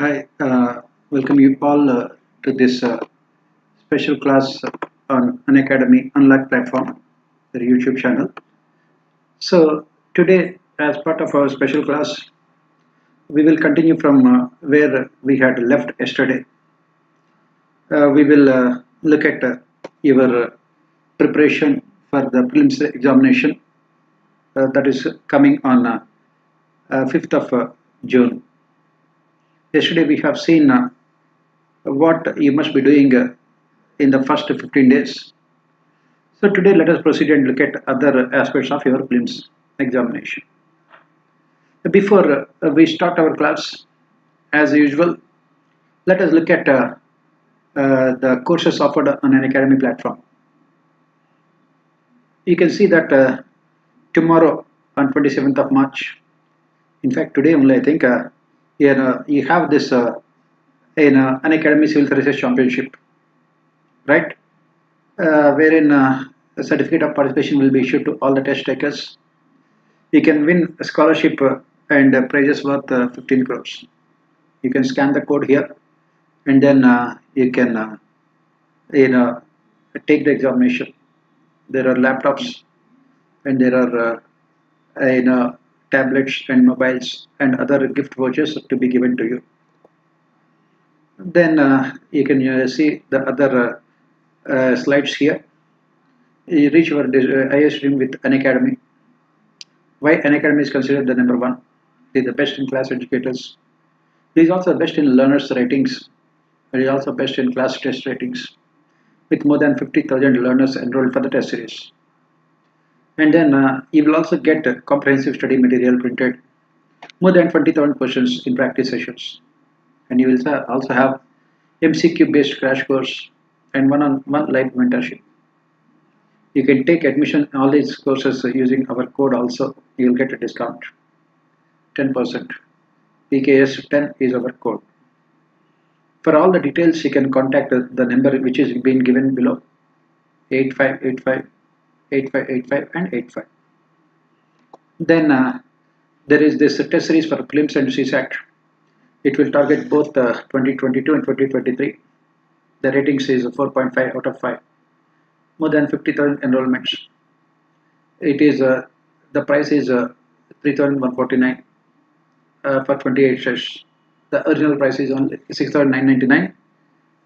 Hi, welcome you all to this special class on Unacademy Unlock platform, the YouTube channel. So today, as part of our special class, we will continue from where we had left yesterday. We will look at your preparation for the prelims examination that is coming on 5th of June. Yesterday we have seen what you must be doing in the first 15 days. So today let us proceed and look at other aspects of your prelims examination. Before we start our class, as usual, let us look at the courses offered on Unacademy platform. You can see that tomorrow on 27th of March, in fact today only I think, you have this in Unacademy Civil Services Championship, right? Wherein a certificate of participation will be issued to all the test takers. You can win a scholarship and prizes worth 15 crores. You can scan the code here, and then you can take the examination. There are laptops, and there are tablets and mobiles and other gift vouchers to be given to you. Then you can see the other slides here. You reach your IAS dream with Unacademy. Why Unacademy is considered the number one? It is the best in class educators. It is also best in learners ratings. It is also best in class test ratings, with more than 50,000 learners enrolled for the test series. And then you will also get comprehensive study material printed, more than 20,000 questions in practice sessions. And you will also have MCQ based crash course and one-on-one live mentorship. You can take admission in all these courses using our code also. You will get a discount, 10%. PKS 10 is our code. For all the details, you can contact the number which is being given below, 8585, 8585 and 85. Then there is this test series for prelims and CSAT. It will target both 2022 and 2023. The ratings is 4.5 out of 5. More than 50,000 enrollments. It is the price is 3,149 for 28 shares. The original price is only 6,999,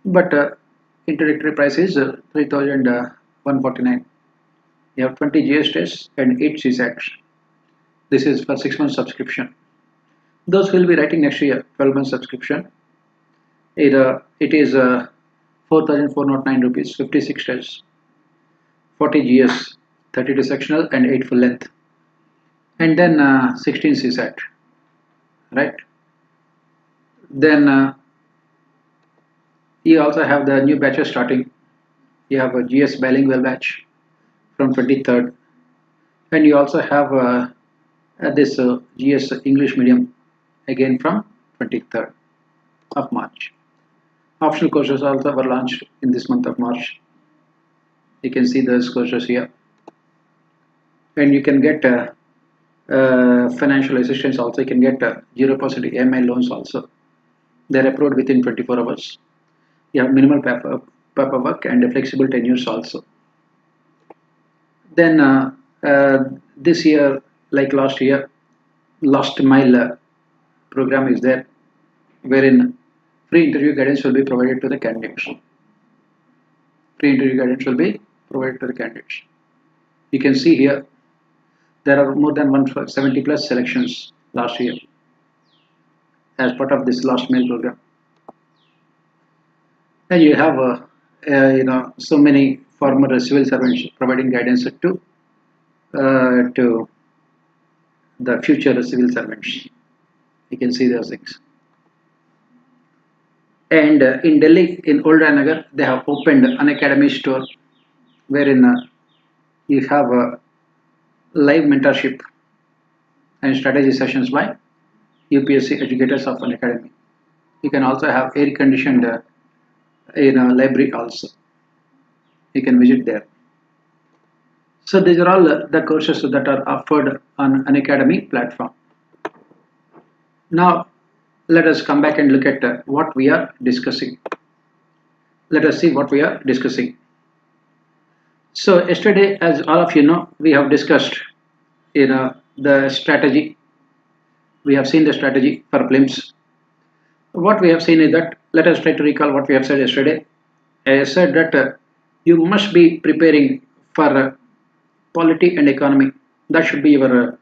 but introductory price is 3,149. You have 20 GS tests and 8 CSATs. This is for 6 months subscription. Those will be writing next year, 12 months subscription. It is 4,409 rupees, 56 tests, 40 GS, 32 sectional and 8 full length, and then 16 CSAT, right? Then you also have the new batches starting. You have a GS bilingual batch from 23rd, and you also have this GS English medium again from 23rd of March. Optional courses also were launched in this month of March. You can see those courses here, and you can get financial assistance also. You can get 0% EMI loans also. They're approved within 24 hours. You have minimal paperwork and flexible tenures also. Then this year, like last year, last mile program is there, wherein free interview guidance will be provided to the candidates. Free interview guidance will be provided to the candidates. You can see here there are more than 170 plus selections last year as part of this last mile program. And you have so many former civil servants providing guidance to the future civil servants. You can see those things. And in Delhi, in Old Nagar, they have opened an Unacademy store, wherein you have a live mentorship and strategy sessions by UPSC educators of Unacademy. You can also have air-conditioned library also. You can visit there. So these are all the courses that are offered on Unacademy platform. Now, let us come back and look at what we are discussing. Let us see what we are discussing. So yesterday, as all of you know, we have discussed the strategy. We have seen the strategy for prelims. What we have seen is that, let us try to recall what we have said yesterday. I said that you must be preparing for polity and economy. That should be your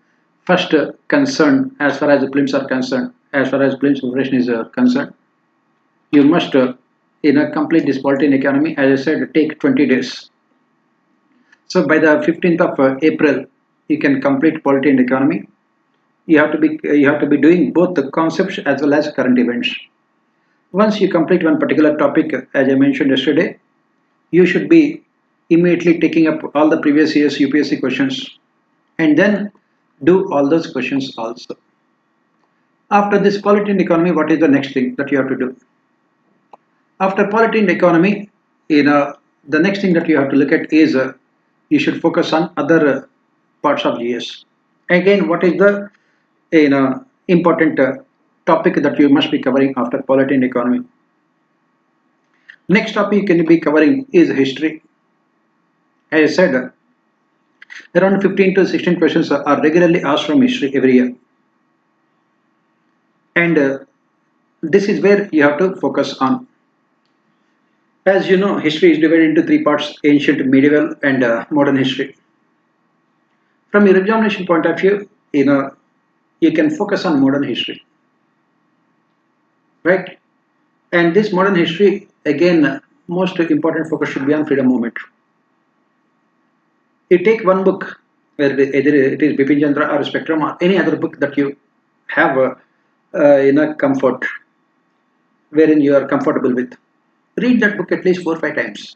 first concern as far as the prelims are concerned. As far as prelims preparation is concerned, you must complete this polity and economy. As I said, take 20 days. So by the 15th of April, you can complete polity and economy. You have to be doing both the concepts as well as current events. Once you complete one particular topic, as I mentioned yesterday, you should be immediately taking up all the previous year's UPSC questions and then do all those questions also. After this polity and economy, what is the next thing that you have to do? After polity and economy, the next thing that you have to look at is you should focus on other parts of GS. Again, what is the important topic that you must be covering after polity and economy? Next topic you can be covering is history. As I said, around 15 to 16 questions are regularly asked from history every year, and this is where you have to focus on. As you know, history is divided into three parts: ancient, medieval, and modern history. From your examination point of view, you can focus on modern history, right? And this modern history, again, most important focus should be on freedom movement. You take one book, whether either it is Bipin Chandra or Spectrum or any other book that you have comfort, wherein you are comfortable with. Read that book at least 4 or 5 times.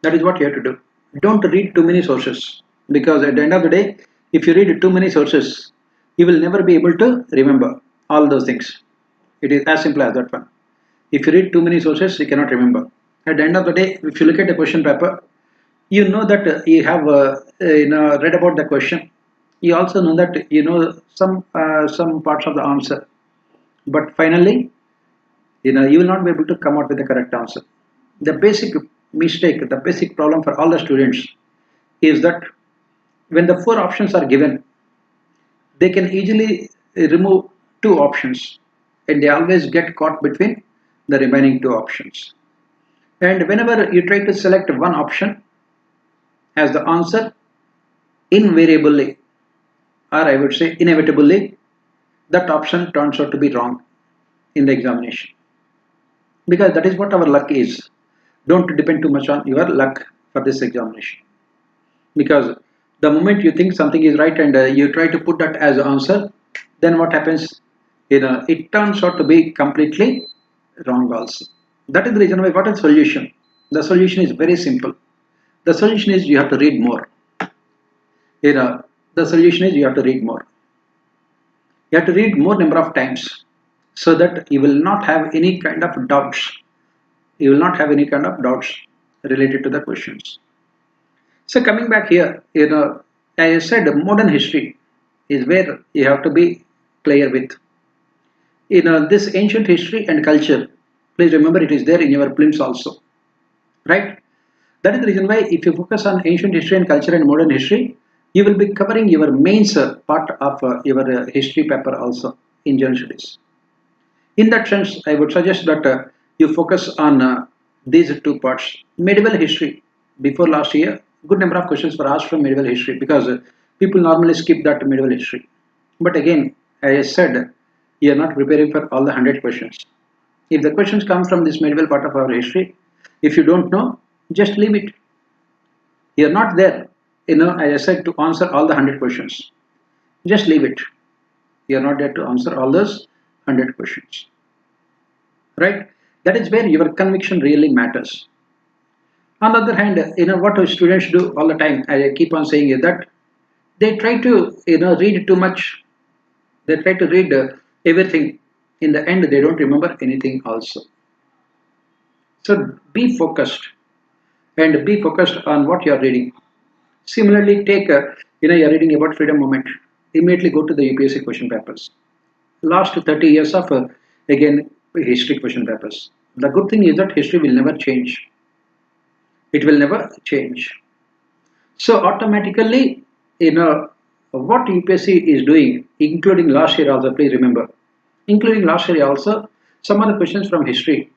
That is what you have to do. Don't read too many sources, because at the end of the day, if you read too many sources, you will never be able to remember all those things. It is as simple as that one. If you read too many sources, you cannot remember. At the end of the day, if you look at the question paper, you know that you have read about the question. You also know that you know some parts of the answer, but finally, you will not be able to come out with the correct answer. The basic mistake, the basic problem for all the students is that when the 4 options are given, they can easily remove 2 options, and they always get caught between the remaining 2 options. And whenever you try to select one option as the answer, invariably, or I would say inevitably, that option turns out to be wrong in the examination, because that is what our luck is. Don't depend too much on your luck for this examination, because the moment you think something is right and you try to put that as an answer, then what happens? It turns out to be completely wrong also. That is the reason why, what is the solution? The solution is very simple. The solution is you have to read more. The solution is you have to read more. You have to read more number of times, so that you will not have any kind of doubts. You will not have any kind of doubts related to the questions. So coming back here, as I said, modern history is where you have to be clear with. This ancient history and culture, please remember it is there in your prelims also, right? That is the reason why if you focus on ancient history and culture and modern history, you will be covering your mains part of your history paper also in general studies. In that sense, I would suggest that you focus on these 2 parts. Medieval history, before last year, good number of questions were asked from medieval history, because people normally skip that medieval history. But again, as I said, you are not preparing for all the 100 questions. If the questions come from this medieval part of our history, if you don't know, just leave it. You are not there, as I said, to answer all the 100 questions. Just leave it. You are not there to answer all those 100 questions, right? That is where your conviction really matters. On the other hand, what students do all the time, I keep on saying, is that they try to read too much. They try to read everything. In the end, they don't remember anything also. So be focused, and be focused on what you are reading. Similarly, take you are reading about freedom movement. Immediately go to the UPSC question papers. last 30 years of again history question papers. The good thing is that history will never change. It will never change. So automatically, what UPSC is doing, including last year also, please remember, including last year also, some of the questions from history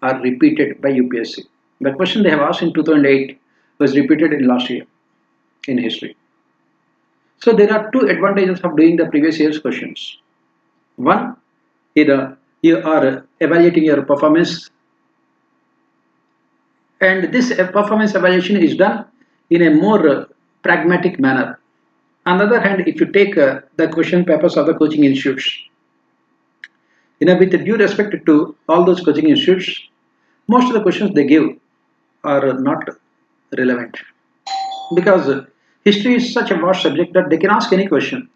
are repeated by UPSC. The question they have asked in 2008 was repeated in last year in history. So there are two advantages of doing the previous year's questions. One, either you are evaluating your performance, and this performance evaluation is done in a more pragmatic manner. On the other hand, if you take the question papers of the coaching institutes, with due respect to all those coaching institutes, most of the questions they give are not relevant, because history is such a vast subject that they can ask any question.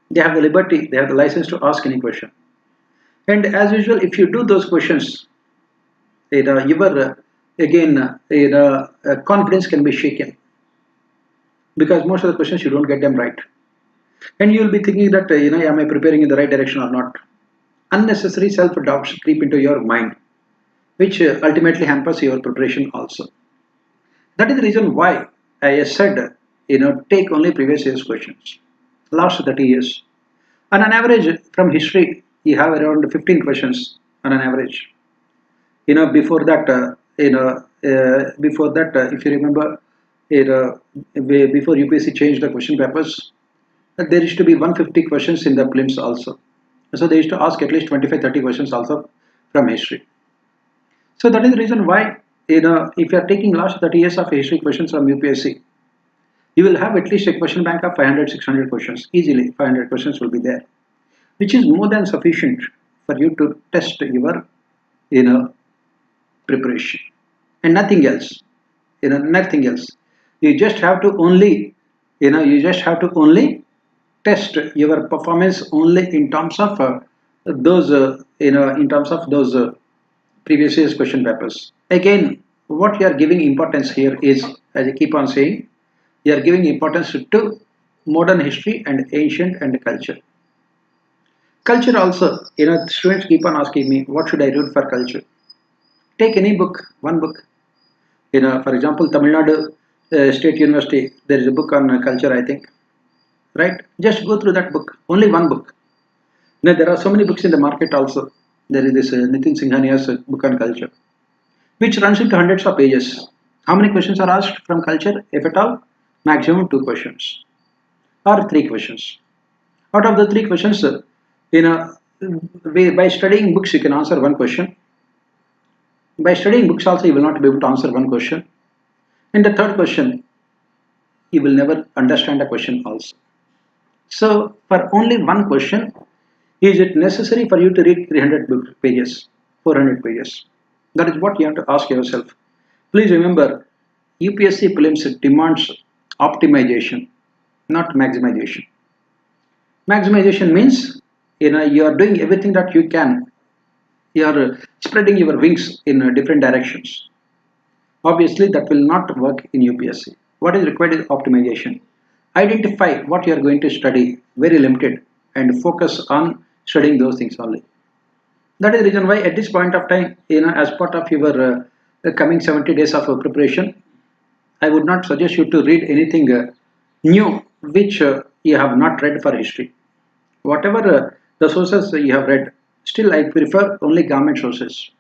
They have the liberty, they have the license to ask any question. And as usual, if you do those questions, your confidence can be shaken, because most of the questions you don't get them right, and you will be thinking that am I preparing in the right direction or not? Unnecessary self-doubts creep into your mind, which ultimately hampers your preparation also. That is the reason why I said, take only previous year's questions, last 30 years. On an average, from history, you have around 15 questions on an average. Before that, if you remember, before UPSC changed the question papers, there used to be 150 questions in the prelims also. So they used to ask at least 25-30 questions also from history. So that is the reason why, if you are taking last 30 years of history questions from UPSC, you will have at least a question bank of 500-600 questions. Easily 500 questions will be there, which is more than sufficient for you to test your preparation, and nothing else. Nothing else. You just have to only test your performance only in terms of those previous year's question papers. Again, what you are giving importance here is, as I keep on saying, you are giving importance to modern history and ancient and culture. Culture also, students keep on asking me, what should I read for culture? Take any book, one book. For example, Tamil Nadu State University, there is a book on culture, I think. Right? Just go through that book, only one book. Now, there are so many books in the market also. There is this Nitin Singhania's book on culture, which runs into hundreds of pages. How many questions are asked from culture? If at all, maximum 2 questions or 3 questions. Out of the 3 questions, by studying books, you can answer 1 question. By studying books also, you will not be able to answer 1 question. In the 3rd question, you will never understand the question also. So, for only 1 question, is it necessary for you to read 300 pages, 400 pages? That is what you have to ask yourself. Please remember, UPSC prelims demands optimization, not maximization. Maximization means, you are doing everything that you can. You are spreading your wings in different directions. Obviously, that will not work in UPSC. What is required is optimization. Identify what you are going to study, very limited, and focus on studying those things only. That is the reason why at this point of time, as part of your coming 70 days of preparation, I would not suggest you to read anything new which you have not read for history. Whatever the sources you have read, still I prefer only government sources,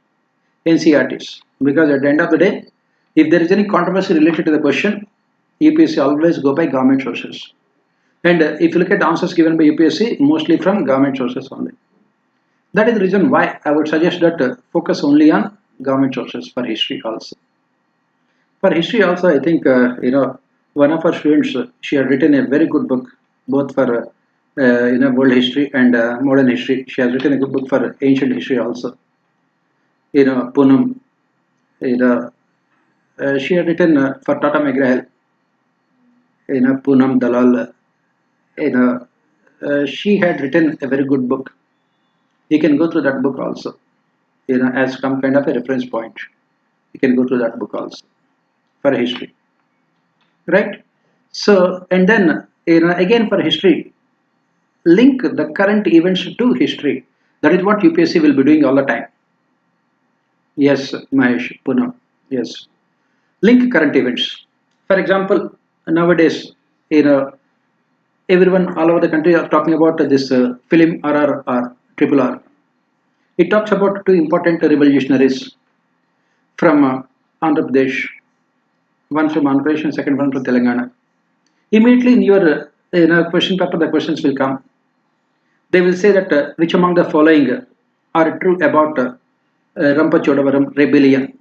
NCERTs, because at the end of the day, if there is any controversy related to the question, UPSC always go by government sources. And if you look at the answers given by UPSC, mostly from government sources only. That is the reason why I would suggest that focus only on government sources for history also. For history also, I think, one of our students, she had written a very good book, both for world history and modern history. She has written a good book for ancient history also. Poonam, she had written for Tata McGraw-Hill, Poonam Dalal, she had written a very good book. You can go through that book also, as some kind of a reference point. You can go through that book also for history, right? So, and then, again for history, link the current events to history. That is what UPSC will be doing all the time. Yes, Mahesh, Poonam. Yes. Link current events. For example, nowadays, everyone all over the country are talking about this film RRR, Triple R. It talks about two important revolutionaries from Andhra Pradesh, one from Andhra Pradesh and second one from Telangana. Immediately in your question paper, the questions will come. They will say that which among the following are true about Rampachodavaram rebellion.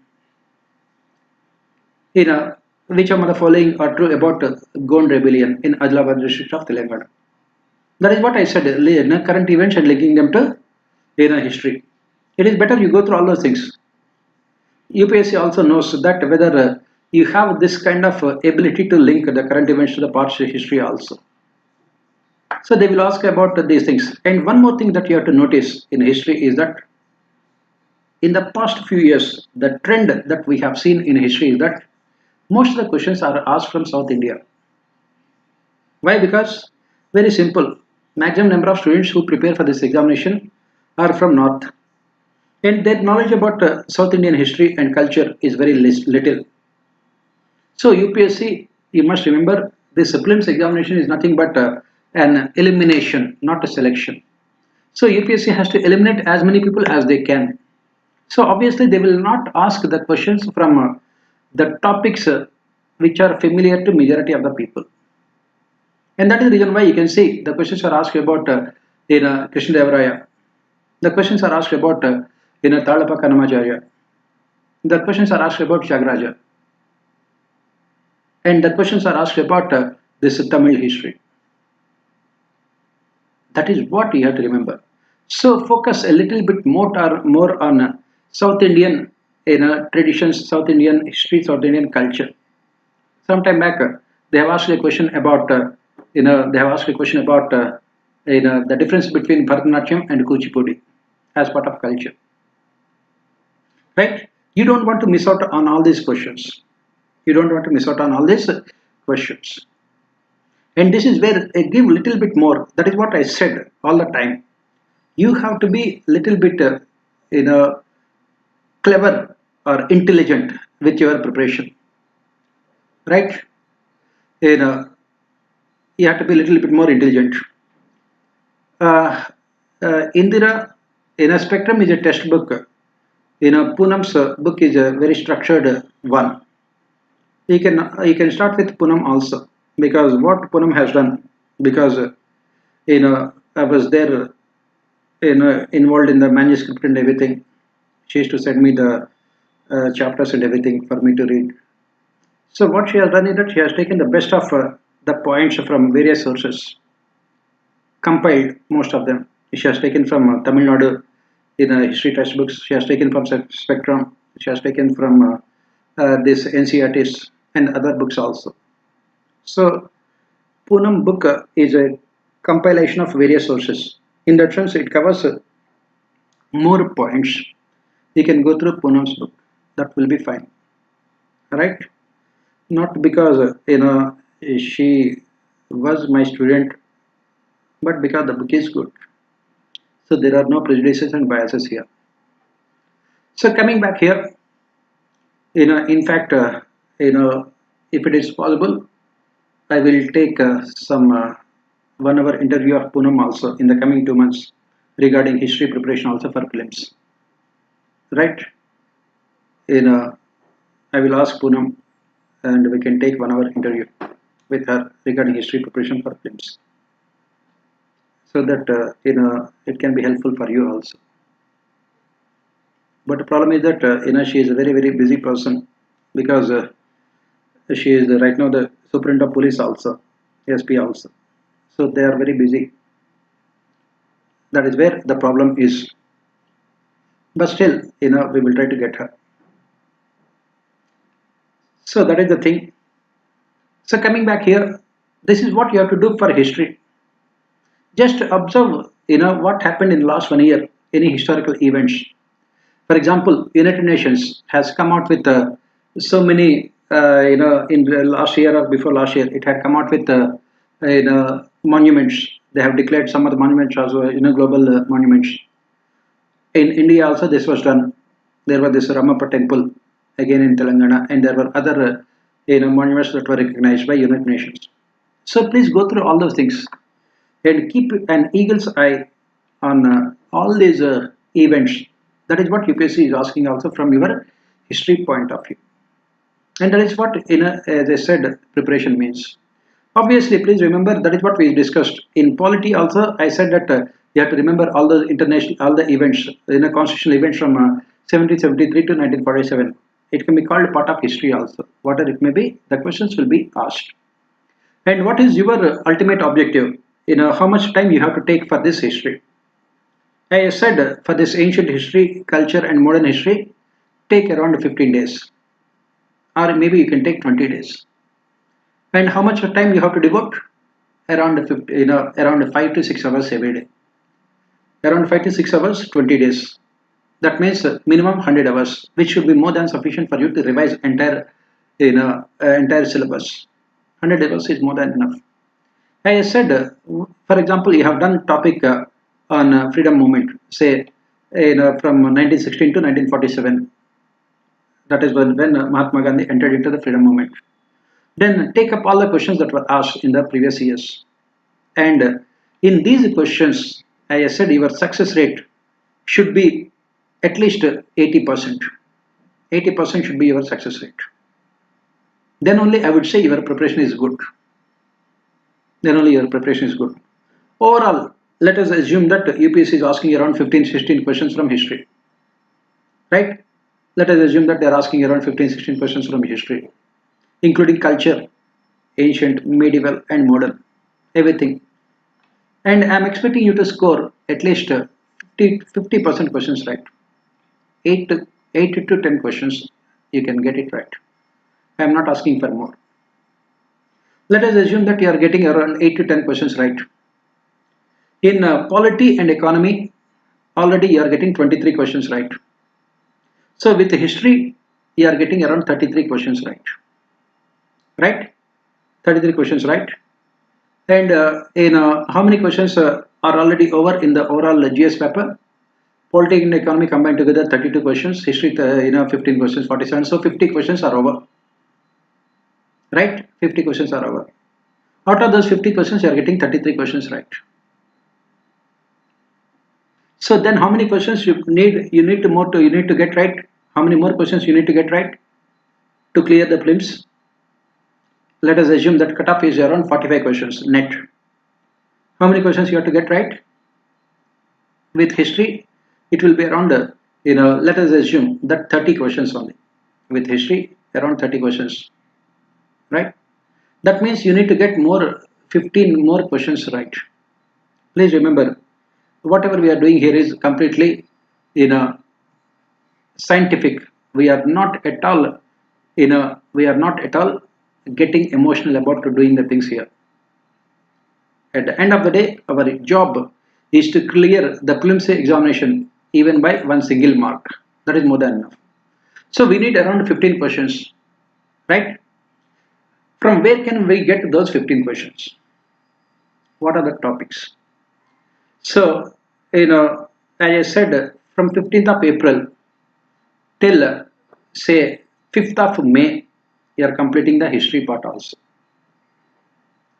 Which among the following are true about Gond rebellion in Adilabad district of Telangana. That is what I said, current events and linking them to history. It is better you go through all those things. UPSC also knows that whether you have this kind of ability to link the current events to the past history also. So they will ask about these things. And one more thing that you have to notice in history is that in the past few years, the trend that we have seen in history is that most of the questions are asked from South India. Why? Because very simple. Maximum number of students who prepare for this examination are from North. And their knowledge about South Indian history and culture is very little. So UPSC, you must remember, this prelims examination is nothing but an elimination, not a selection. So UPSC has to eliminate as many people as they can. So obviously they will not ask the questions from the topics which are familiar to majority of the people. And that is the reason why you can see the questions are asked about Krishna Devaraya. The questions are asked about Talapa Kanamacharya. The questions are asked about Tyagaraja. And the questions are asked about this Tamil history. That is what you have to remember. So focus a little bit more on South Indian traditions, South Indian history, South Indian culture. Sometime back, they have asked a question about the difference between Bharatanatyam and Kuchipudi as part of culture. Right? You don't want to miss out on all these questions. You don't want to miss out on all these questions. And this is where I give little bit more. That is what I said all the time. You have to be little bit clever or intelligent with your preparation. Right? You have to be a little bit more intelligent. Indira, Spectrum is a textbook. Poonam's book is a very structured one. You can start with Poonam also, because what Poonam has done, because I was there involved in the manuscript and everything. She used to send me the chapters and everything for me to read. So what she has done is that she has taken the best of the points from various sources, compiled most of them. She has taken from Tamil Nadu history textbooks. She has taken from Spectrum. She has taken from this NCERTs and other books also. So Poonam book is a compilation of various sources. In that sense, it covers more points. You can go through Poonam's book. That will be fine. Right? Not because she was my student, but because the book is good. So there are no prejudices and biases here. So coming back here, in fact, if it is possible, I will take some 1 hour interview of Poonam also in the coming 2 months regarding history preparation also for prelims. Right? I will ask Poonam and we can take 1 hour interview with her regarding history preparation for prelims, so that it can be helpful for you also. But the problem is that she is a very busy person, because she is right now the superintendent of police also, SP also. So they are very busy. That is where the problem is. But still, we will try to get her. So that is the thing. So coming back here, this is what you have to do for history. Just observe, what happened in the last 1 year, any historical events. For example, United Nations has come out with so many, in the last year or before last year, it had come out with monuments They have declared some of the monuments as global monuments. In India also this was done. There was this Ramappa temple again in Telangana, and there were other monuments that were recognized by United Nations. So please go through all those things and keep an eagle's eye on all these events. That is what UPSC is asking also from your history point of view. And that is what, as I said, preparation means. Obviously, please remember that is what we discussed. In polity also, I said that you have to remember all the all the events, constitutional events from 1773 to 1947. It can be called part of history also. Whatever it may be, the questions will be asked. And what is your ultimate objective? How much time you have to take for this history? I said for this ancient history, culture and modern history, take around 15 days. Or maybe you can take 20 days. And how much time you have to devote? Around 50, around 5 to 6 hours every day. Around 5 to 6 hours, 20 days. That means minimum 100 hours, which should be more than sufficient for you to revise entire syllabus. 100 hours is more than enough. I said, for example, you have done topic on freedom movement, say from 1916 to 1947. That is when Mahatma Gandhi entered into the freedom movement. Then take up all the questions that were asked in the previous years. And in these questions, I said your success rate should be at least 80%. 80% should be your success rate. Then only I would say your preparation is good. Then only your preparation is good. Overall, let us assume that UPSC is asking around 15-16 questions from history. Right? Let us assume that they are asking around 15-16 questions from history, including culture, ancient, medieval and modern, everything. And I am expecting you to score at least 50% questions right. 8 to 10 questions you can get it right. I am not asking for more. Let us assume that you are getting around 8 to 10 questions right. In polity and economy, already you are getting 23 questions right. So with history, you are getting around 33 questions right. Right? 33 questions right. And how many questions are already over in the overall GS paper? Politics and economy combined together 32 questions, history 15 questions, 47. So 50 questions are over. Right? 50 questions are over. Out of those 50 questions, you are getting 33 questions right. So then how many questions you need to get right? How many more questions you need to get right to clear the prelims? Let us assume that cutoff is around 45 questions net. How many questions you have to get right? With history, it will be around let us assume that 30 questions only. With history, around 30 questions. Right? That means you need to get 15 more questions right. Please remember, whatever we are doing here is completely scientific. We are not at all getting emotional about doing the things here. At the end of the day, our job is to clear the prelims examination even by one single mark. That is more than enough. So we need around 15 questions, right? From where can we get those 15 questions? What are the topics? So, as I said, from 15th of April till say 5th of May, you are completing the history part also.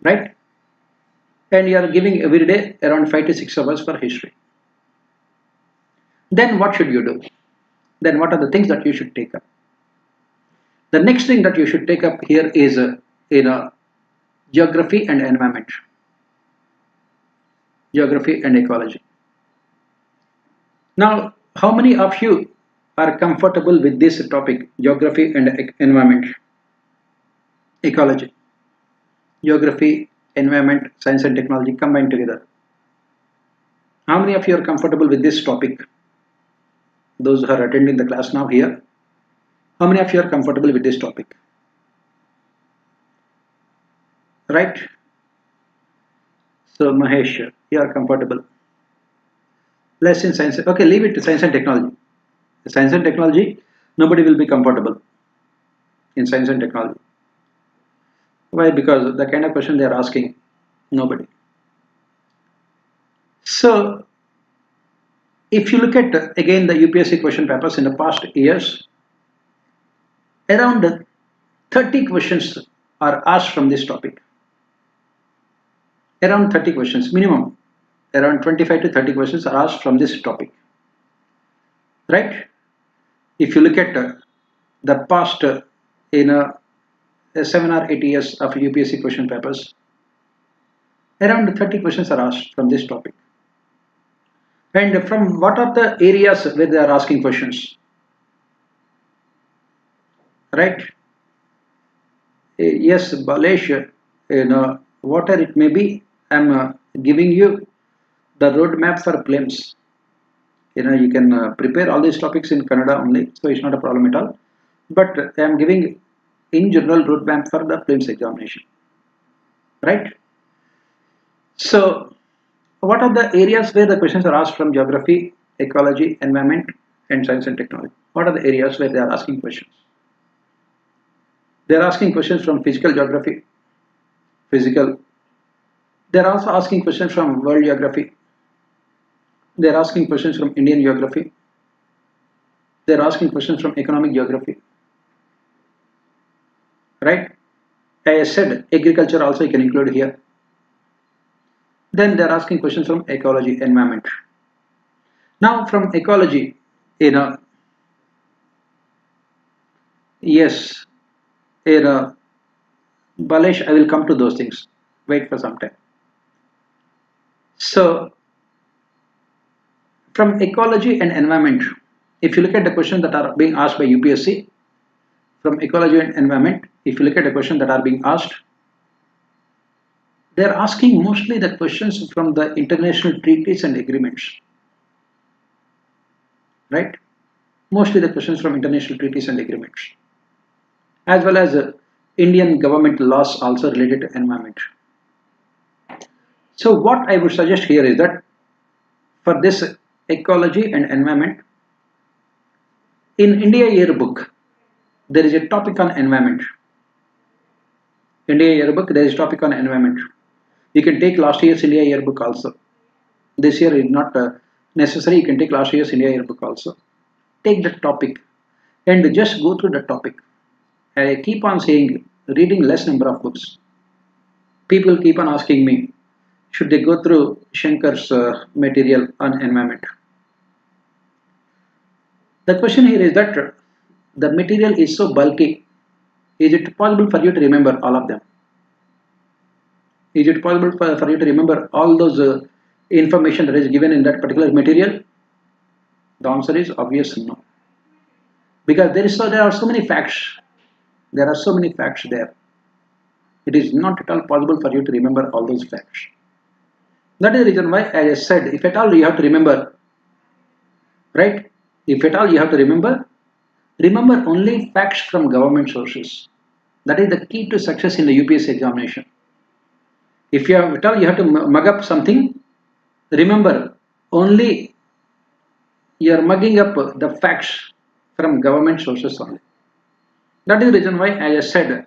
Right? And you are giving every day around 5 to 6 hours for history. Then what should you do? Then what are the things that you should take up? The next thing that you should take up here is geography and environment. Geography and ecology. Now, how many of you are comfortable with this topic, geography and environment? Ecology. Geography, environment, science and technology combined together. How many of you are comfortable with this topic? Those who are attending the class now here. How many of you are comfortable with this topic? Right? So Mahesh, you are comfortable. Less in science. Okay, leave it to science and technology. Science and technology, nobody will be comfortable in science and technology. Why? Because the kind of question they are asking, nobody. So if you look at again the UPSC question papers in the past years, around 30 questions are asked from this topic. Around 30 questions minimum, around 25 to 30 questions are asked from this topic, right? If you look at the past in 7 or 8 years of UPSC question papers, around 30 questions are asked from this topic. And from what are the areas where they are asking questions, right? Yes, Balesh, whatever it may be, I'm giving you the roadmap for Prelims. You can prepare all these topics in Kannada only, so it's not a problem at all. But I'm giving in general roadmap for the Prelims examination, right? So what are the areas where the questions are asked from geography, ecology, environment, and science and technology? What are the areas where they are asking questions? They are asking questions from physical geography, physical. They are also asking questions from world geography. They are asking questions from Indian geography. They are asking questions from economic geography, right? As I said, agriculture also you can include here. Then they are asking questions from ecology, environment. Now from ecology, yes, Balesh, I will come to those things. Wait for some time. So from ecology and environment, if you look at the questions that are being asked by UPSC, from ecology and environment, if you look at the questions that are being asked, they are asking mostly the questions from the international treaties and agreements, right? Mostly the questions from international treaties and agreements, as well as Indian government laws also related to environment. So what I would suggest here is that for this ecology and environment, in India yearbook, there is a topic on environment. India yearbook, there is a topic on environment. You can take last year's India yearbook also. This year is not necessary. You can take last year's India yearbook also. Take the topic and just go through the topic. I keep on saying reading less number of books. People keep on asking me, should they go through Shankar's material on environment? The question here is that the material is so bulky. Is it possible for you to remember all of them? Is it possible for you to remember all those information that is given in that particular material? The answer is obvious no. Because there are so many facts. There are so many facts there. It is not at all possible for you to remember all those facts. That is the reason why, as I said, if at all you have to remember, right? If at all you have to remember only facts from government sources. That is the key to success in the UPSC examination. If you have to mug up something, remember only you are mugging up the facts from government sources only. That is the reason why, as I said,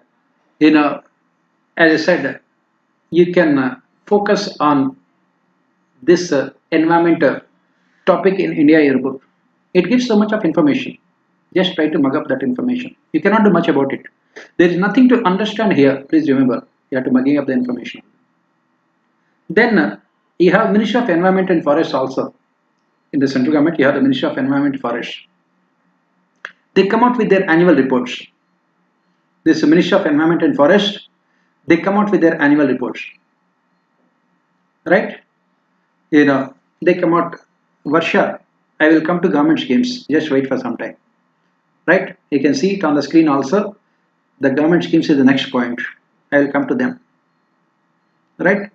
you can focus on this environment topic in India yearbook. It gives so much of information. Just try to mug up that information. You cannot do much about it. There is nothing to understand here. Please remember, you have to mugging up the information. Then you have Ministry of Environment and Forest also. In the central government, you have the Ministry of Environment and Forest. They come out with their annual reports. This Ministry of Environment and Forest, they come out with their annual reports. Right? They come out. Varsha, I will come to government schemes. Just wait for some time. Right? You can see it on the screen also. The government schemes is the next point. I will come to them. Right?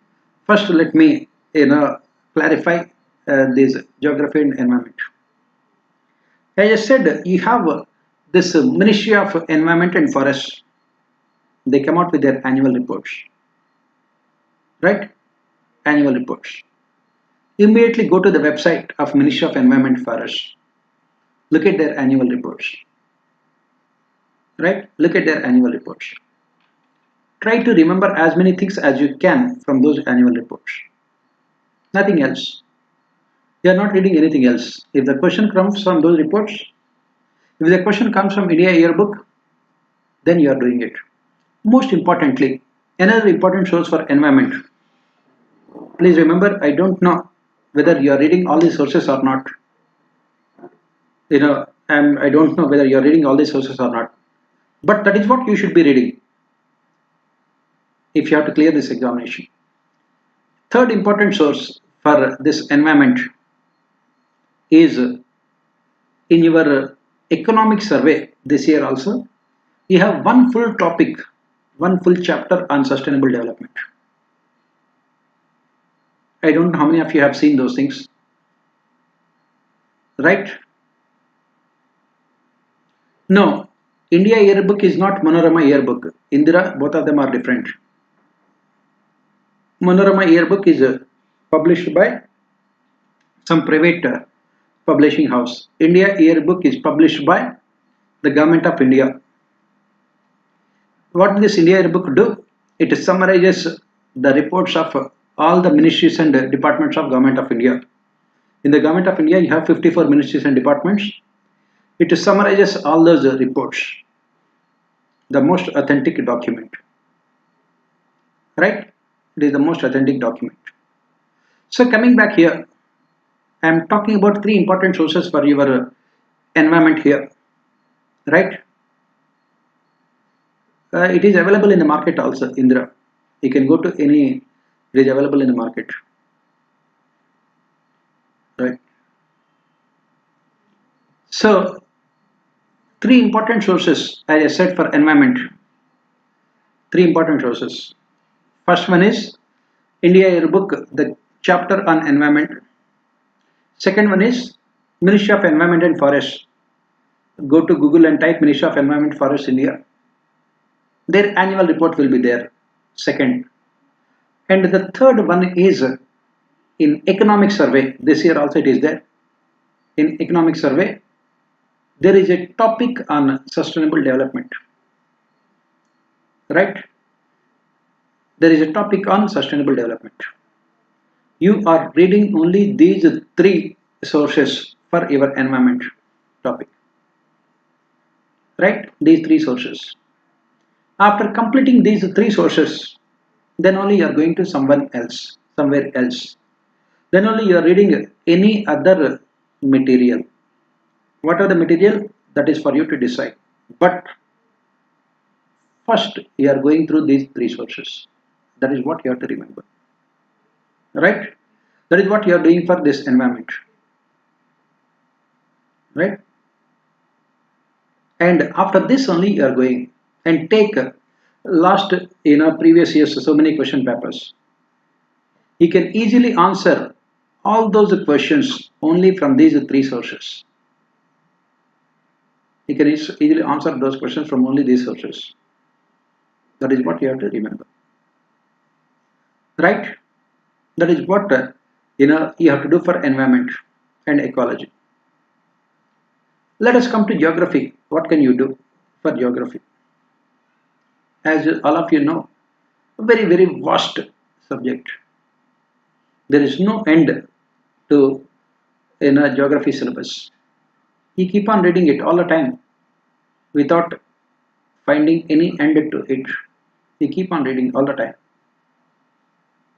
First, let me clarify this geography and environment. As I said, you have this Ministry of Environment and Forest. They come out with their annual reports. Right? Annual reports. Immediately go to the website of Ministry of Environment and Forest. Look at their annual reports. Right? Look at their annual reports. Try to remember as many things as you can from those annual reports. Nothing else. You are not reading anything else. If the question comes from those reports, if the question comes from India yearbook, then you are doing it. Most importantly, another important source for environment. Please remember, I don't know whether you are reading all these sources or not. I don't know whether you are reading all these sources or not. But that is what you should be reading if you have to clear this examination. Third important source for this environment is in your economic survey this year also. You have one full topic, one full chapter on sustainable development. I don't know how many of you have seen those things, right? No, India yearbook is not Manorama yearbook. Indira, both of them are different. Manorama yearbook is published by some private publishing house. India yearbook is published by the government of India. What does this India yearbook do? It summarizes the reports of all the ministries and departments of government of India. In the government of India, you have 54 ministries and departments. It summarizes all those reports. The most authentic document. Right? It is the most authentic document. So coming back here, I am talking about three important sources for your environment here. Right? It is available in the market also, Indra. You can go to any, it is available in the market. Right? So, three important sources, as I said, for environment. Three important sources. First one is India yearbook, the chapter on environment. Second one is Ministry of Environment and Forest. Go to Google and type Ministry of Environment Forest India. Their annual report will be there. Second. And the third one is in economic survey. This year also it is there. In economic survey, there is a topic on sustainable development. Right? There is a topic on sustainable development. You are reading only these three sources for your environment topic. Right? These three sources. After completing these three sources, then only you are going to somewhere else. Then only you are reading any other material. What are the material? That is for you to decide. But first, you are going through these three sources. That is what you have to remember. Right? That is what you are doing for this environment. Right? And after this only you are going and take last previous years so many question papers. You can easily answer all those questions only from these three sources. You can easily answer those questions from only these sources. That is what you have to remember. Right? That is what you have to do for environment and ecology. Let us come to geography. What can you do for geography? As all of you know, a very, very vast subject. There is no end to geography syllabus. You keep on reading it all the time without finding any end to it. You keep on reading all the time.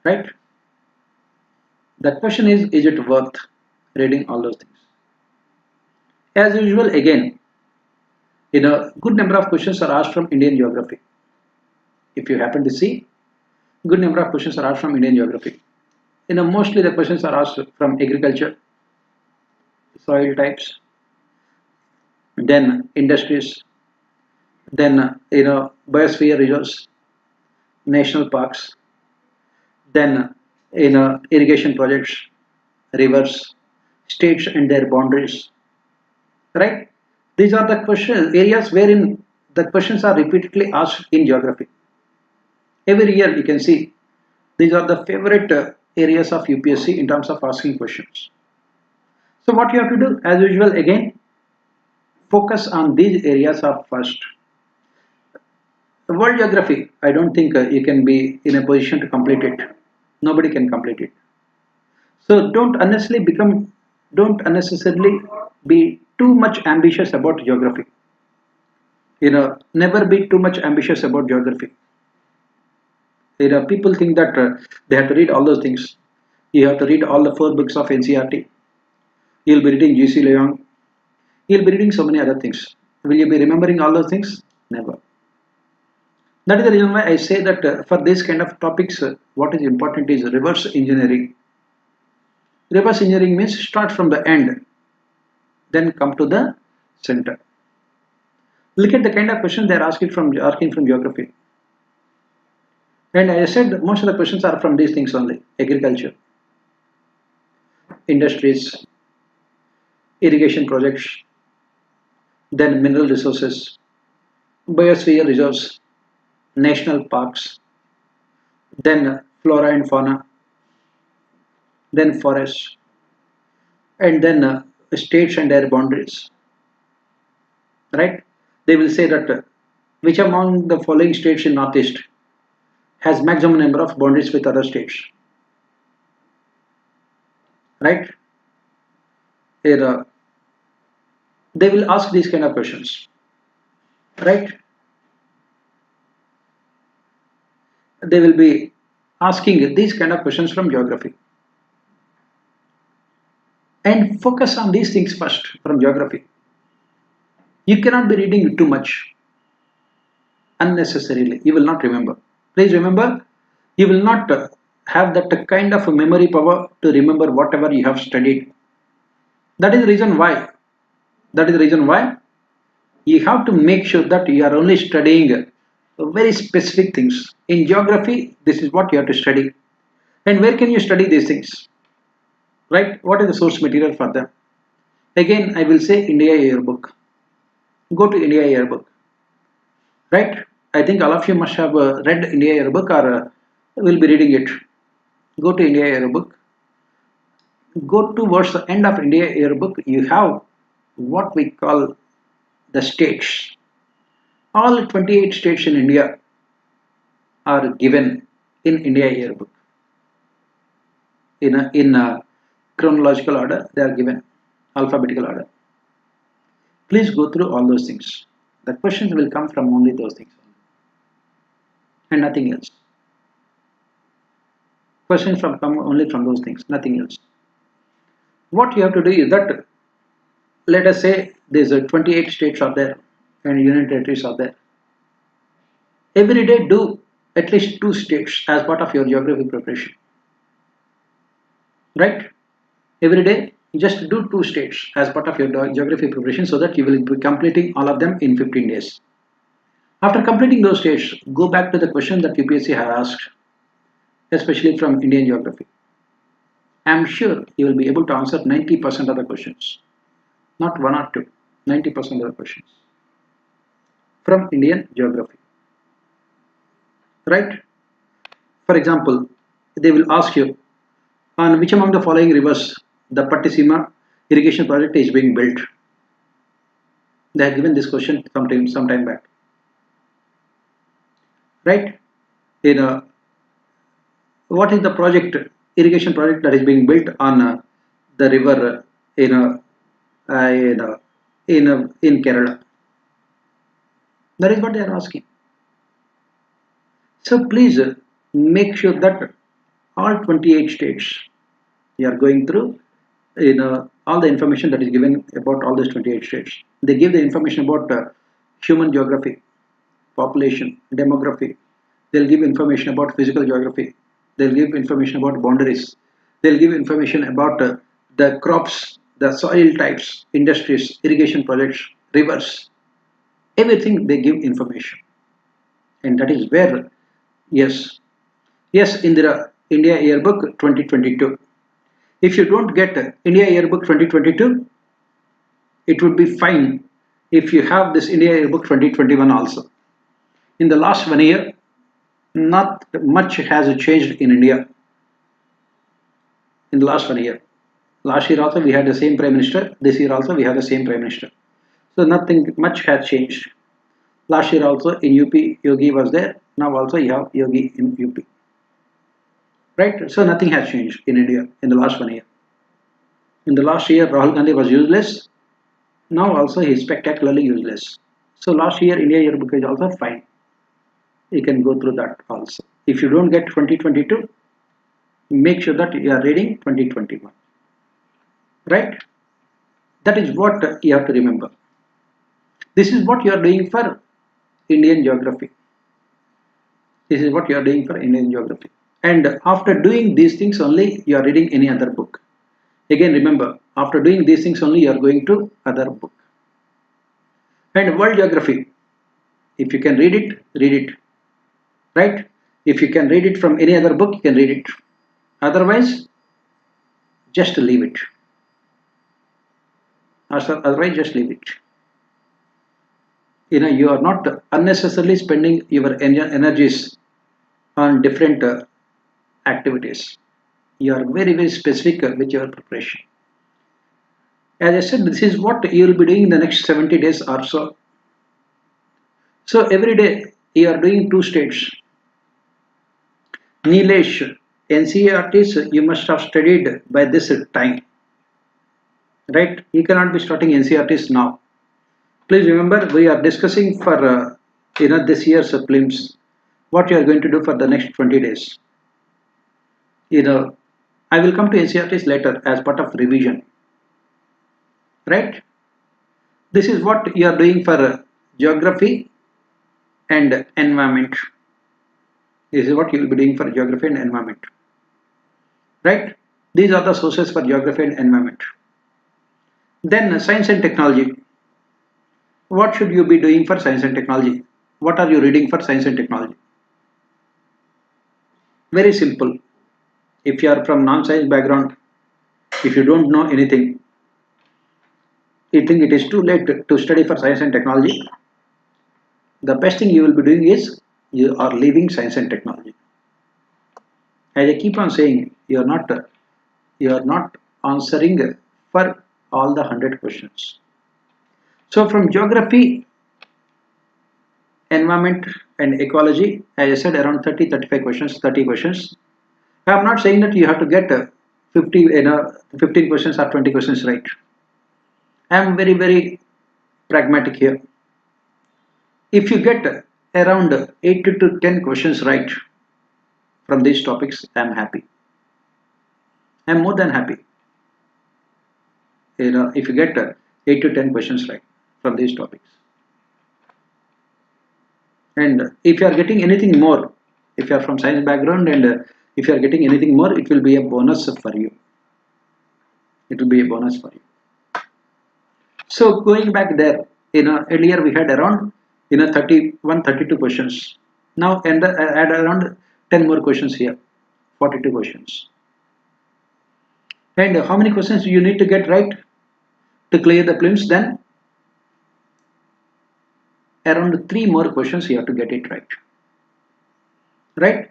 Right? The question is it worth reading all those things? As usual, again, good number of questions are asked from Indian geography. If you happen to see, good number of questions are asked from Indian geography. Mostly the questions are asked from agriculture, soil types, then industries, then biosphere reserves, national parks, then irrigation projects, rivers, states and their boundaries. Right? These are the areas wherein the questions are repeatedly asked in geography. Every year you can see these are the favorite areas of UPSC in terms of asking questions. So what you have to do, as usual, again, focus on these areas of first. The world geography, I don't think you can be in a position to complete it. Nobody can complete it. So don't unnecessarily become don't unnecessarily be too much ambitious about geography. Never be too much ambitious about geography. People think that they have to read all those things. You have to read all the 4 books of NCRT. You'll be reading GC Leong. You'll be reading so many other things. Will you be remembering all those things? Never. That is the reason why I say that for this kind of topics, what is important is reverse engineering. Reverse engineering means start from the end, then come to the center. Look at the kind of questions they are asking from geography. And I said most of the questions are from these things only: agriculture, industries, irrigation projects, then mineral resources, biosphere reserves, national parks, then flora and fauna, then forests, and then states and their boundaries. Right? They will say that which among the following states in Northeast has maximum number of boundaries with other states. Right? Here, they will ask these kind of questions. Right? They will be asking these kind of questions from geography. And focus on these things first from geography. You cannot be reading too much unnecessarily. You will not remember. Please remember, you will not have that kind of memory power to remember whatever you have studied. That is the reason why. You have to make sure that you are only studying very specific things. In geography, this is what you have to study. And where can you study these things? Right? What is the source material for them? Again, I will say India Yearbook. Go to India Yearbook. Right? I think all of you must have read India Yearbook or will be reading it. Go to India Yearbook. Go towards the end of India Yearbook. You have what we call the states. All 28 states in India are given in India Yearbook. In a chronological order, they are given, alphabetical order. Please go through all those things. The questions will come from only those things and nothing else. Questions come only from those things, nothing else. What you have to do is that, let us say there's 28 states are there and union territories are there. Every day do at least 2 states as part of your geography preparation. Right? Every day just do 2 states as part of your geography preparation so that you will be completing all of them in 15 days. After completing those states, go back to the question that UPSC has asked, especially from Indian geography. I am sure you will be able to answer 90% of the questions. Not 1 or 2, 90% of the questions from Indian geography. Right? For example, they will ask you on which among the following rivers the Pattisima irrigation project is being built. They have given this question some time back. Right? What is the project, irrigation project that is being built on the river in Kerala? That is what they are asking. So please make sure that all 28 states you are going through all the information that is given about all those 28 states. They give the information about human geography, population, demography. They'll give information about physical geography. They'll give information about boundaries. They'll give information about the crops, the soil types, industries, irrigation projects, rivers. Everything they give information. And that is where, yes, Indira, India Yearbook 2022. If you don't get India Yearbook 2022, it would be fine if you have this India Yearbook 2021 also. In the last 1 year, not much has changed in India. In the last 1 year. Last year also we had the same Prime Minister. This year also we have the same Prime Minister. So nothing much has changed. Last year also in UP, Yogi was there. Now also you have Yogi in UP. Right? So nothing has changed in India in the last 1 year. In the last year, Rahul Gandhi was useless. Now also he is spectacularly useless. So last year India yearbook is also fine. You can go through that also. If you don't get 2022, make sure that you are reading 2021. Right? That is what you have to remember. This is what you are doing for Indian geography. This is what you are doing for Indian geography. And after doing these things only, you are reading any other book. Again, remember, after doing these things only, you are going to other book. And world geography, if you can read it, right? If you can read it from any other book, you can read it. Otherwise, just leave it. Otherwise, just leave it. You are not unnecessarily spending your energies on different activities. You are very, very specific with your preparation. As I said, this is what you will be doing in the next 70 days or so. So every day you are doing 2 states. Nilesh, NCERTs you must have studied by this time. Right? You cannot be starting NCERTs now. Please remember, we are discussing for this year's prelims, what you are going to do for the next 20 days. I will come to NCERTs later as part of revision. Right? This is what you are doing for geography and environment. This is what you will be doing for geography and environment. Right? These are the sources for geography and environment. Then science and technology. What should you be doing for science and technology? What are you reading for science and technology? Very simple. If you are from non-science background, if you don't know anything, you think it is too late to study for science and technology, the best thing you will be doing is you are leaving science and technology. As I keep on saying, you are not answering for all the 100 questions. So from geography, environment and ecology, as I said, around 30 questions. I am not saying that you have to get 15 questions or 20 questions right. I am very, very pragmatic here. If you get around 8 to 10 questions right from these topics, I am happy. I am more than happy. If you get 8 to 10 questions right from these topics. And if you are getting anything more, if you are from science background and if you are getting anything more, it will be a bonus for you. It will be a bonus for you. So going back there, earlier we had around 32 questions. Now add around 10 more questions here, 42 questions. And how many questions you need to get right to clear the prelims? Then around 3 more questions you have to get it right. Right?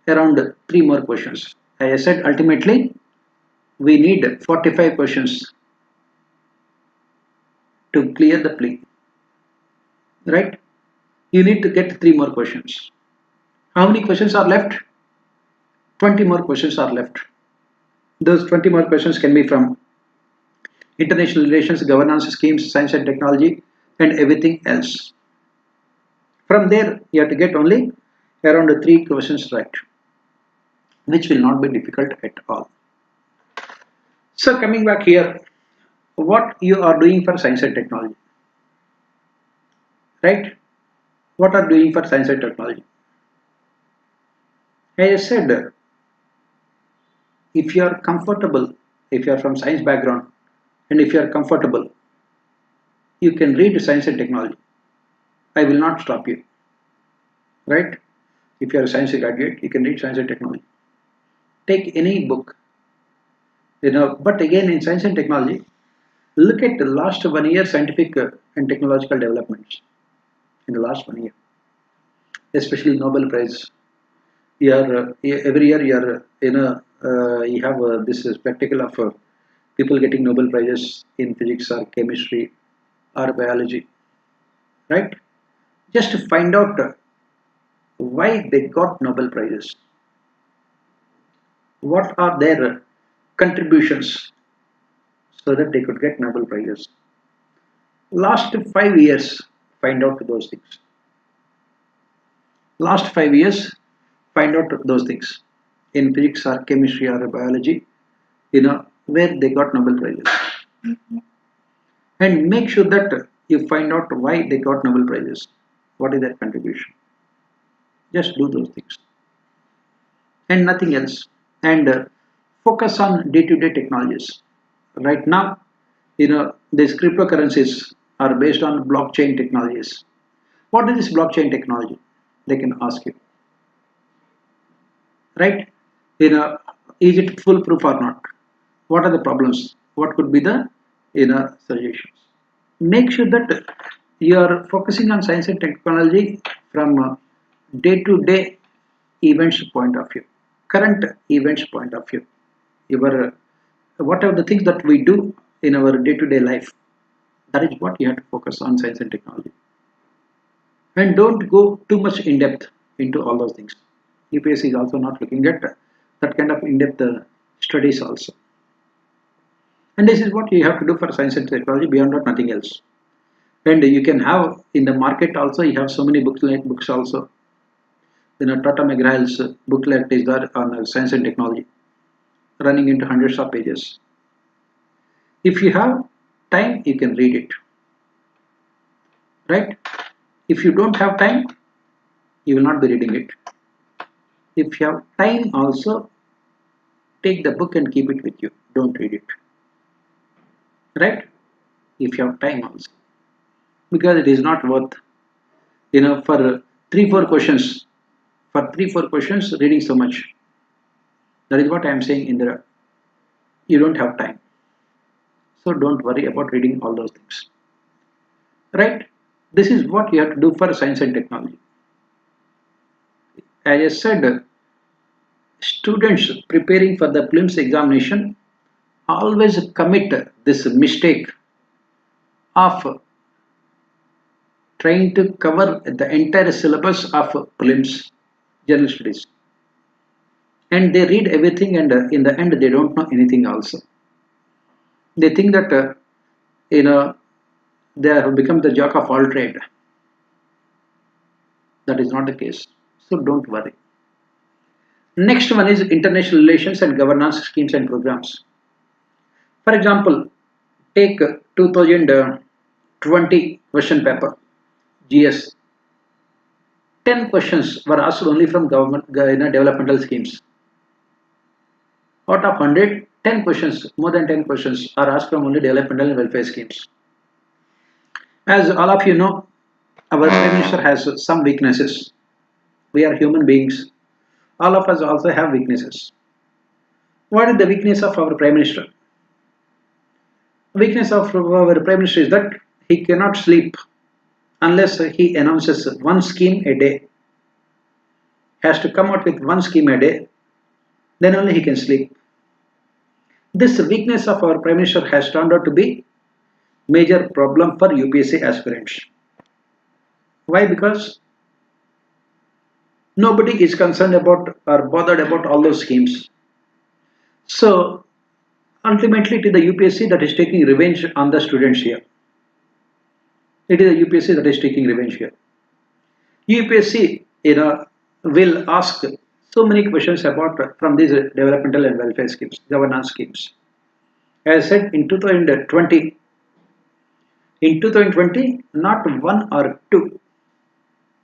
Around 3 more questions. As I said, ultimately we need 45 questions to clear the plea. Right? You need to get 3 more questions. How many questions are left? 20 more questions are left. Those 20 more questions can be from international relations, governance schemes, science and technology, and everything else. From there, you have to get only around 3 questions right, which will not be difficult at all. So coming back here, what you are doing for science and technology, right? What are doing for science and technology? As I said, if you are comfortable, if you are from science background, and if you are comfortable, you can read science and technology. I will not stop you, right? If you are a science graduate, you can read science and technology. Take any book, but again in science and technology, look at the last 1 year scientific and technological developments in the last 1 year, especially Nobel Prize. Every year you have this spectacle of people getting Nobel Prizes in physics or chemistry or biology, right? Just to find out why they got Nobel Prizes. What are their contributions? so that they could get Nobel Prizes. Last 5 years, find out those things. Last 5 years, find out those things in physics or chemistry or biology, where they got Nobel Prizes. And make sure that you find out why they got Nobel Prizes. What is their contribution? Just do those things and nothing else. And focus on day-to-day technologies. Right now, these cryptocurrencies are based on blockchain technologies. What is this blockchain technology? They can ask you, right? Is it foolproof or not? What are the problems? What could be the suggestions? Make sure that you are focusing on science and technology from day-to-day events point of view, current events point of view. Your what are the things that we do in our day-to-day life? That is what you have to focus on, science and technology. And don't go too much in depth into all those things. UPSC is also not looking at that kind of in-depth studies also. And this is what you have to do for science and technology. Beyond that, nothing else. And you can have in the market also. You have so many books also. Tata McGraw-Hill's booklet is there on science and technology, running into hundreds of pages. If you have time, you can read it, right? If you don't have time, you will not be reading it. If you have time also, take the book and keep it with you. Don't read it, right? If you have time also, because it is not worth, for 3-4 questions, reading so much. That is what I am saying, Indira. You don't have time. So don't worry about reading all those things. Right? This is what you have to do for science and technology. As I said, students preparing for the prelims examination always commit this mistake of trying to cover the entire syllabus of prelims general studies. And they read everything, and in the end they don't know anything also. They think that they have become the jack of all trade. That is not the case. So don't worry. Next one is international relations and governance schemes and programs. For example, take 2020 question paper, GS. 10 questions were asked only from government developmental schemes. Out of 100, 10 questions, more than 10 questions are asked from only developmental and welfare schemes. As all of you know, our Prime Minister has some weaknesses. We are human beings. All of us also have weaknesses. What is the weakness of our Prime Minister? The weakness of our Prime Minister is that he cannot sleep unless he announces one scheme a day. He has to come out with one scheme a day, then only he can sleep. This weakness of our Prime Minister has turned out to be major problem for UPSC aspirants. Why? Because nobody is concerned about or bothered about all those schemes. So ultimately it is the UPSC that is taking revenge on the students here. It is the UPSC that is taking revenge here. UPSC will ask so many questions about from these developmental and welfare schemes, governance schemes. As I said, in 2020, not one or two,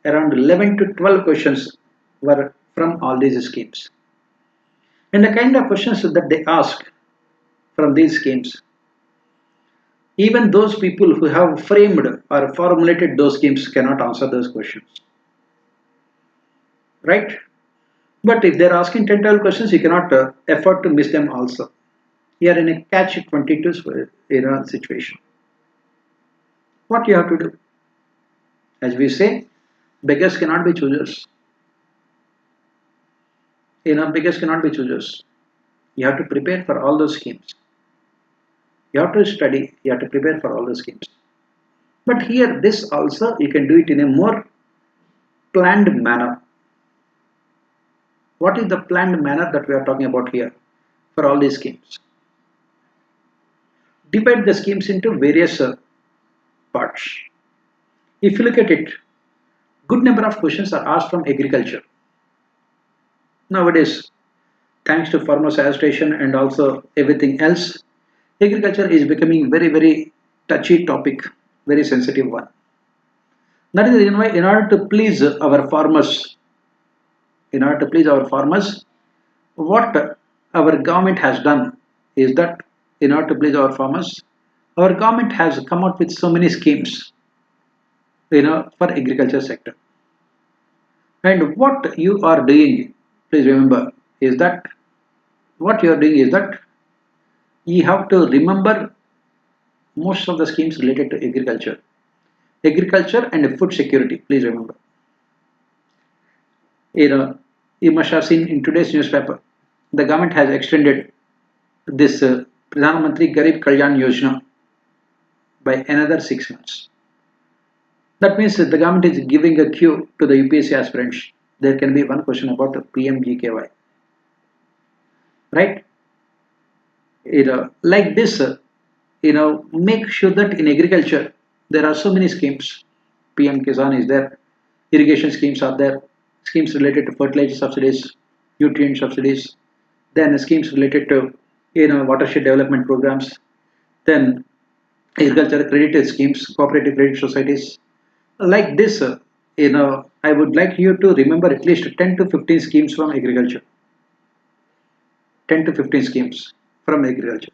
around 11 to 12 questions were from all these schemes. And the kind of questions that they ask from these schemes, even those people who have framed or formulated those schemes cannot answer those questions. Right? But if they're asking 10 12 questions, you cannot afford to miss them also. You are in a catch-22 situation. What you have to do? As we say, beggars cannot be choosers. Beggars cannot be choosers. You have to prepare for all those schemes. You have to study, you have to prepare for all those schemes. But here, this also, you can do it in a more planned manner. What is the planned manner that we are talking about here for all these schemes? divide the schemes into various parts. If you look at it, good number of questions are asked from agriculture. Nowadays, thanks to farmers agitation and also everything else, agriculture is becoming very touchy topic, very sensitive one. That is the reason why in order to please our farmers, what our government has done is that in order to please our farmers, our government has come out with so many schemes, for agriculture sector. And what you are doing, please remember, is that what you are doing is that you have to remember most of the schemes related to agriculture and food security. Please remember. You must have seen in today's newspaper, the government has extended this Pradhan Mantri Garib Kalyan Yojana by another 6 months. That means that the government is giving a cue to the UPSC aspirants. There can be one question about PMGKY, right? Like this, make sure that in agriculture there are so many schemes. PM Kisan is there, irrigation schemes are there, schemes related to fertilizer subsidies, nutrient subsidies, then schemes related to watershed development programs, then agriculture credit schemes, cooperative credit societies. Like this, I would like you to remember at least 10 to 15 schemes from agriculture. 10 to 15 schemes from agriculture.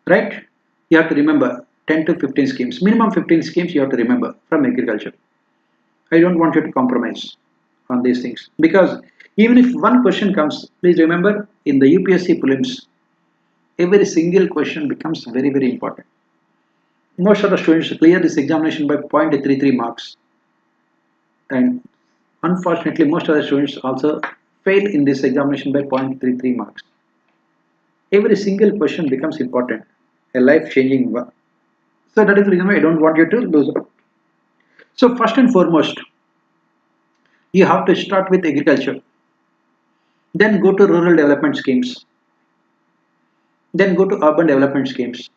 Right? You have to remember 10 to 15 schemes. Minimum 15 schemes you have to remember from agriculture. I don't want you to compromise on these things. Because even if one question comes, please remember in the UPSC Prelims, every single question becomes very important. Most of the students clear this examination by 0.33 marks. And unfortunately, most of the students also fail in this examination by 0.33 marks. Every single question becomes important, a life-changing one. So that is the reason why I don't want you to lose out. So first and foremost, you have to start with agriculture. Then go to rural development schemes. Then go to urban development schemes.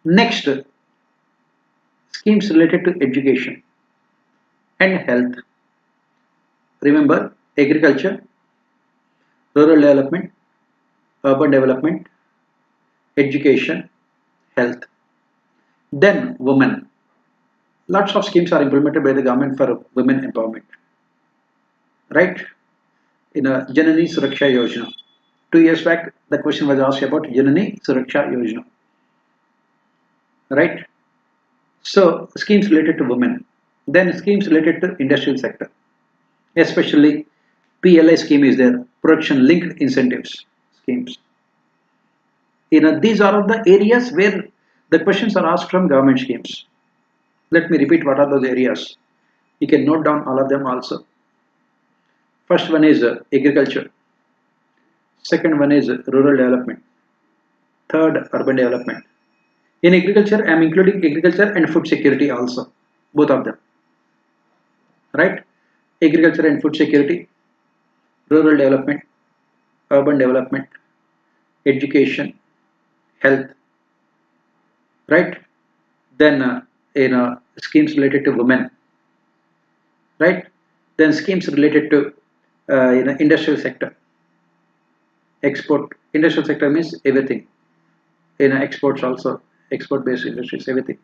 Next, schemes related to education and health. Remember, agriculture, rural development, urban development, education, health. Then women. Lots of schemes are implemented by the government for women empowerment. Right? In a Janani Suraksha Yojana. 2 years back, the question was asked about Janani Suraksha Yojana. Right? So, schemes related to women. Then schemes related to industrial sector. Especially PLI scheme is there, production linked incentives schemes. These are the areas where the questions are asked from government schemes. Let me repeat what are those areas. You can note down all of them also. First one is agriculture. Second one is rural development. Third, urban development. In agriculture, I am including agriculture and food security also. Both of them. Right? Agriculture and food security, rural development, urban development, education, health. Right? Then schemes related to women. Right? Then schemes related to industrial sector. Export. Industrial sector means everything. Exports also. Export based industries, everything.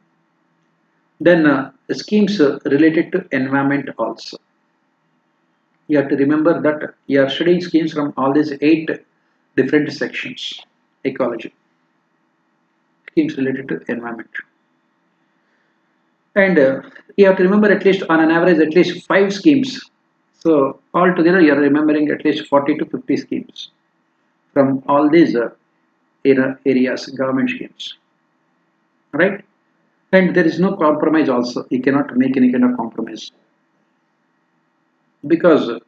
Then schemes related to environment also. You have to remember that you are studying schemes from all these 8 different sections. Ecology. Schemes related to environment. And you have to remember at least on an average at least 5 schemes. So altogether you are remembering at least 40 to 50 schemes from all these areas, government schemes. Right? And there is no compromise also. You cannot make any kind of compromise. Because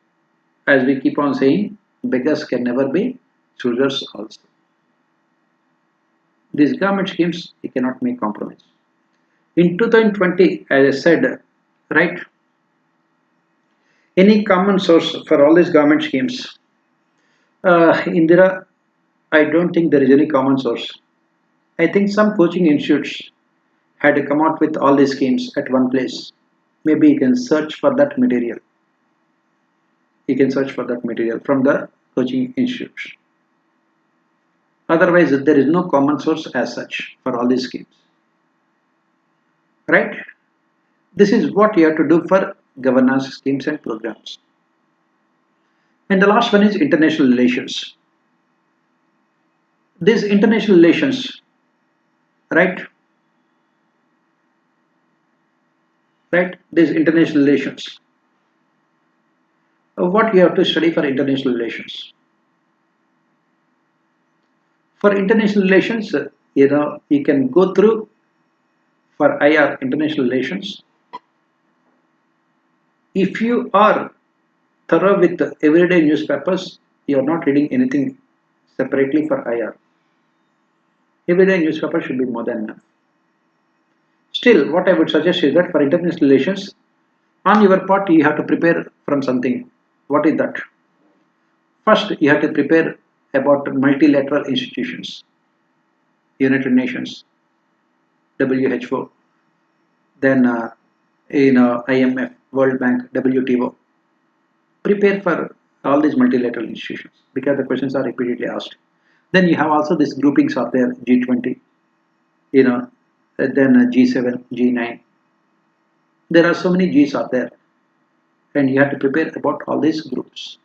as we keep on saying, beggars can never be choosers also. These government schemes, you cannot make compromise. In 2020, as I said, right, any common source for all these government schemes? Indira, I don't think there is any common source. I think some coaching institutes had to come out with all these schemes at one place. Maybe you can search for that material. You can search for that material from the coaching institutes. Otherwise, there is no common source as such for all these schemes. Right? This is what you have to do for governance schemes and programs. And the last one is international relations. These international relations, right? These international relations. What you have to study for international relations? For international relations, you can go through for IR, international relations. If you are thorough with the everyday newspapers, you are not reading anything separately for IR. Everyday newspaper should be more than enough. Still, what I would suggest is that for international relations, on your part, you have to prepare from something. What is that? First, you have to prepare about multilateral institutions, United Nations, WHO, then IMF, World Bank, WTO. Prepare for all these multilateral institutions because the questions are repeatedly asked. Then you have also these groupings are there, G20, then G7, G9. There are so many Gs are there, and you have to prepare about all these groups.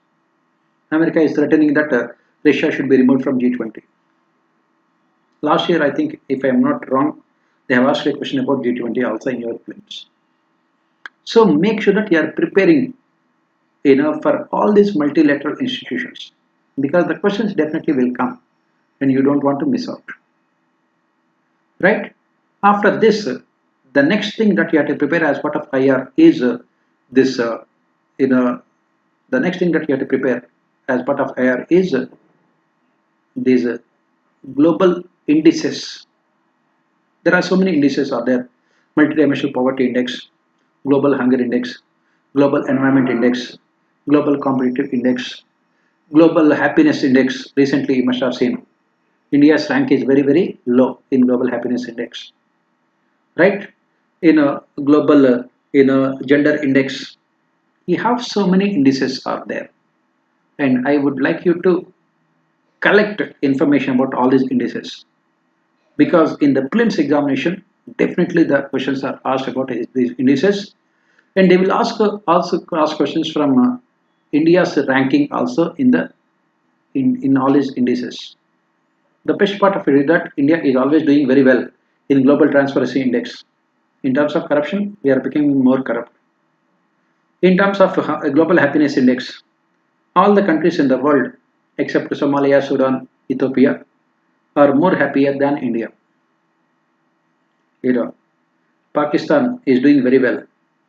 America is threatening that Russia should be removed from G20. Last year, I think, if I am not wrong, they have asked a question about G20 also in your prelims. So make sure that you are preparing for all these multilateral institutions, because the questions definitely will come and you don't want to miss out. Right? After this, the next thing that you have to prepare as part of IR is the next thing that you have to prepare as part of IR is these global indices. There are so many indices are there: multidimensional poverty index, global hunger index, global environment index, global competitive index, global happiness index. Recently you must have seen India's rank is very, very low in global happiness index, right? In a global gender index, you have so many indices are there, and I would like you to collect information about all these indices, because in the prelims examination definitely the questions are asked about these indices, and they will also ask questions from India's ranking also in all these indices. The best part of it is that India is always doing very well in global transparency index. In terms of corruption, we are becoming more corrupt. In terms of global happiness index, all the countries in the world except Somalia, Sudan, Ethiopia are more happier than India. Pakistan is doing very well.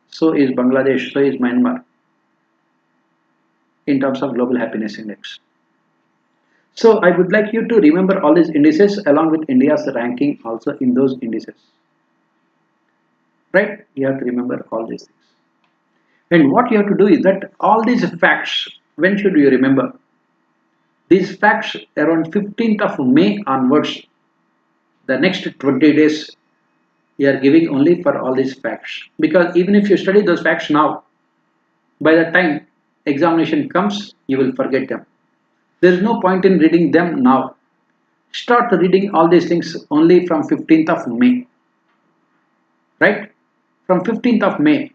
So is Bangladesh, so is Myanmar in terms of global happiness index. So I would like you to remember all these indices along with India's ranking also in those indices. Right? You have to remember all these things. And what you have to do is that all these facts, when should you remember? These facts around 15th of May onwards, the next 20 days, you are giving only for all these facts. Because even if you study those facts now, by the time examination comes, you will forget them. There is no point in reading them now. Start reading all these things only from 15th of May. Right? From 15th of May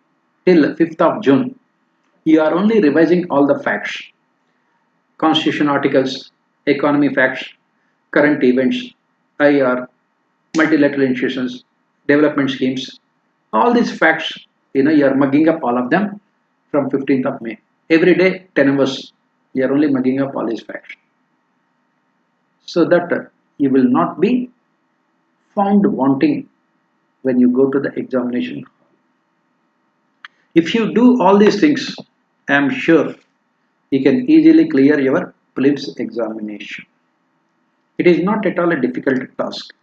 till 5th of June, you are only revising all the facts. Constitution articles, economy facts, current events, IR, multilateral institutions, development schemes. All these facts, you are mugging up all of them from 15th of May. Every day, 10 hours, you are only mugging up all these facts. So that you will not be found wanting when you go to the examination. If you do all these things, I am sure you can easily clear your prelims examination. It is not at all a difficult task.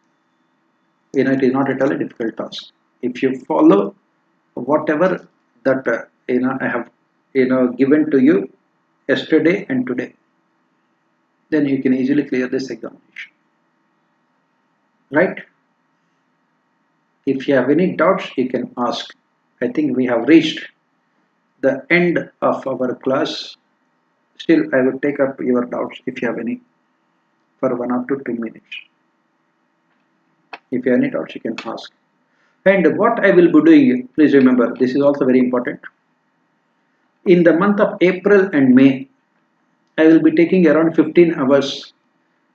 It is not at all a difficult task. If you follow whatever that I have given to you yesterday and today, then you can easily clear this examination. right? If you have any doubts, you can ask. I think we have reached the end of our class. Still, I will take up your doubts if you have any for 1 or 2 minutes. If you have any doubts, you can ask. And what I will be doing, please remember, this is also very important. In the month of April and May, I will be taking around 15 hours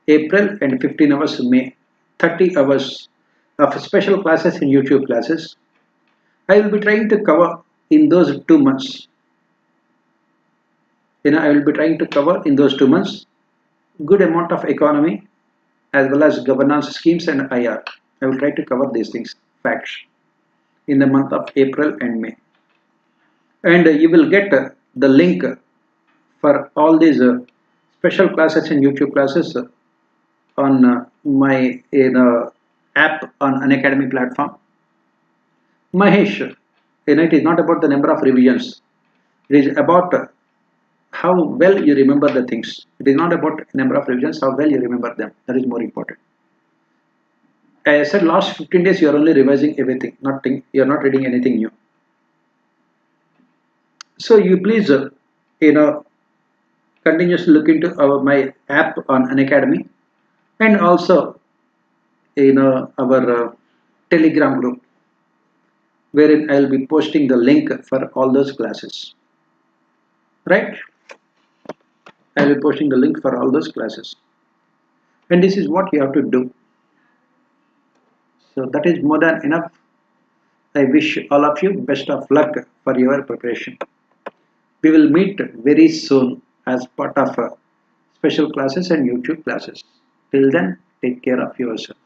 April and 15 hours May, 30 hours of special classes in YouTube classes. I will be trying to cover in those 2 months. I will be trying to cover in those 2 months good amount of economy as well as governance schemes and IR. I will try to cover these things, facts, in the month of April and May. And you will get the link for all these special classes and YouTube classes on my app on Unacademy platform. Mahesh, it is not about the number of revisions. It is about how well you remember the things. It is not about number of revisions, how well you remember them. That is more important. As I said, last 15 days you are only revising everything, nothing. You are not reading anything new. So you please, continuously look into my app on Unacademy, and also our Telegram group, wherein I will be posting the link for all those classes. Right? I will be posting the link for all those classes. And this is what you have to do. So that is more than enough. I wish all of you best of luck for your preparation. We will meet very soon as part of special classes and YouTube classes. Till then, take care of yourself.